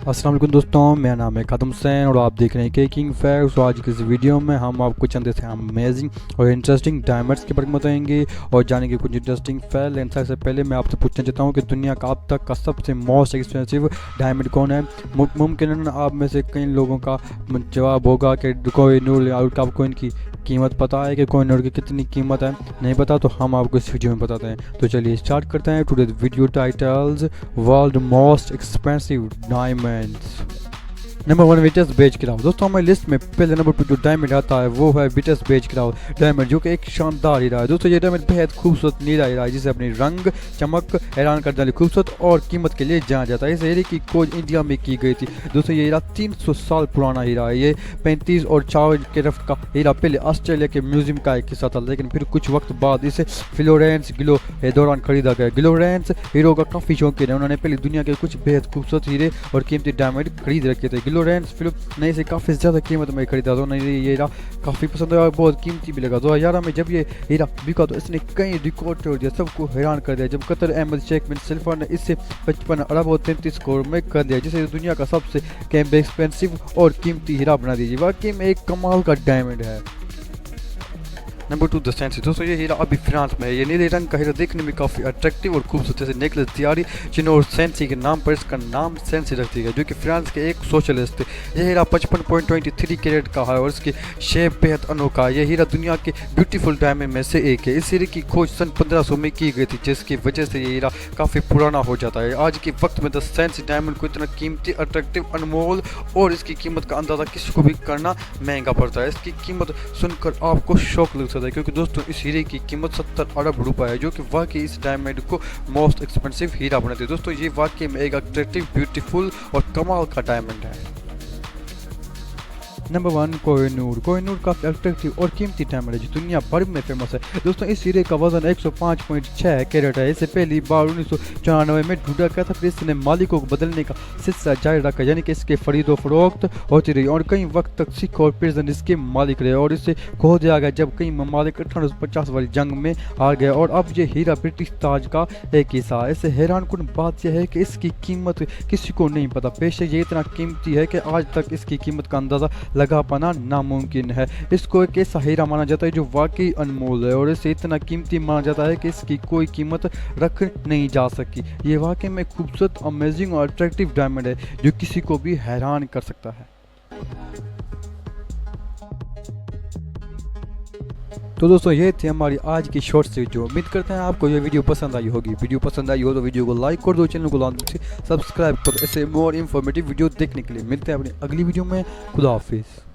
अस्सलाम वालेकुम दोस्तों, मेरा नाम है खादम हुसैन और आप देख रहे हैं किंग फैक्ट्स। तो आज की इस वीडियो में हम आपको चंद ऐसे अमेजिंग और इंटरेस्टिंग डायमंड्स के बारे में बताएंगे और जानेंगे कुछ इंटरेस्टिंग फैक्ट। लेकिन से पहले मैं आपसे पूछना चाहता हूं कि दुनिया का अब तक का सबसे मोस्ट एक्सपेंसिव डायमंड कौन है। मुमकिन आप में से कई लोगों का जवाब होगा कि कोहिनूर। आपको इनकी कीमत पता है कि कोहिनूर की कितनी कीमत है? नहीं पता तो हम आपको इस वीडियो में बताते हैं। तो चलिए स्टार्ट करते हैं। Today video titles world most expensive diamonds. Number 1 विटस बेज क्राउ। दोस्तों हमारी लिस्ट में पहले नंबर पर जो डायमंड आता है वो है विटस बेज क्राउ डायमंड, जो कि एक शानदार हीरा है। दोस्तों ये डायमंड बेहद खूबसूरत नीला हीरा है जिसे अपनी रंग चमक हैरान करने वाली खूबसूरत और कीमत के लिए जाना जाता है। इस हीरे की खोज इंडिया में की गई थी। दोस्तों ये हीरा 300 साल पुराना हीरा है। ये 35 और 4 कैरेट का हीरा पहले ऑस्ट्रेलिया के म्यूजियम का एक हिस्सा था, लेकिन फिर कुछ वक्त बाद इसे फ्लोरेंस गिलो के दौरान खरीदा गया। गिलोरेंस हीरो का काफ़ी शौकीन है। उन्होंने पहले दुनिया के कुछ बेहद खूबसूरत हीरे और कीमती डायमंड खरीद रखे थे। गिलोरेंस फिलिप ने इसे काफ़ी ज़्यादा कीमत में खरीदा था। उन्हें ये हीरा काफ़ी पसंद आया और बहुत कीमती भी लगा। 2011 में जब ये हीरा बिका तो इसने कई रिकॉर्ड तोड़ दिया, सबको हैरान कर दिया। जब कतर अहमद शेख बिन सलमान ने इसे 55 अरब और 33 करोड़ में कर दिया, जिसे दुनिया का सबसे एक्सपेंसिव और कीमती हीरा बना दीजिए। वाकई में एक कमाल का डायमंड है। Number 2 the sensi. दोस्तों ये हीरा अभी फ्रांस में है। ये नीले रंग का हीरा देखने में काफ़ी अट्रैक्टिव और खूबसूरत से नेकलेस तैयारी चिनोर सेंसी के नाम पर इसका नाम सेंसी रखती है, जो कि फ्रांस के एक सोशलिस्ट थे। यह हीरा 55.23 कैरेट का है और इसकी शेप बेहद अनोखा है। यह हीरा दुनिया के ब्यूटीफुल डायमंड में से एक है। इस हीरे की खोज सन 1500 में की गई थी, जिसकी वजह से ये हीरा काफ़ी पुराना हो जाता है। आज के वक्त में द सेंसी डायमंड को इतना कीमती, अट्रैक्टिव, अनमोल और इसकी कीमत का अंदाज़ा किसी को भी करना महंगा पड़ता है। इसकी कीमत सुनकर आपको शौक लग सकता है, क्योंकि दोस्तों इस हीरे की कीमत 70 अरब रुपए है, जो कि वाकई इस डायमंड को मोस्ट एक्सपेंसिव हीरा बनाते हैं। दोस्तों ये वाकई में एक अट्रैक्टिव, ब्यूटीफुल और कमाल का डायमंड है। नंबर 1 कोहिनूर। कोहिनूर काफ़ी अट्रैक्टिव और कीमती डायमंड है जो दुनिया भर में फेमस है। दोस्तों इस हीरे का वजन 105.6 कैरेट है। इसे पहली बार 1994 में ढूंढा गया था, फिर इसने मालिकों को बदलने का सिलसिला जारी रखा, यानी कि इसके खरीदो फरोख्त होती रही और कई वक्त तक सिख और पिर्जन इसके मालिक रहे और इसे खो दिया गया जब कई ममालिक 1850 वाली जंग में हार गए और अब ये हीरा ब्रिटिश ताज का एक हिस्सा है। इससे हैरानकुन बात यह है कि इसकी कीमत किसी को नहीं पता। बेशक ये इतना कीमती है कि आज तक इसकी कीमत का अंदाज़ा लगा पाना नामुमकिन है। इसको एक ऐसा हीरा माना जाता है जो वाकई अनमोल है और इसे इतना कीमती माना जाता है कि इसकी कोई कीमत रख नहीं जा सकती। ये वाकई में खूबसूरत, अमेजिंग और अट्रैक्टिव डायमंड है जो किसी को भी हैरान कर सकता है। तो दोस्तों ये थी हमारी आज की शॉर्ट से वीडियो। उम्मीद करते हैं आपको ये वीडियो पसंद आई होगी। वीडियो पसंद आई हो तो वीडियो को लाइक कर दो, चैनल को लाजमी से सब्सक्राइब करो ऐसे मोर इन्फॉर्मेटिव वीडियो देखने के लिए। मिलते हैं अपनी अगली वीडियो में। खुदा हाफिज़।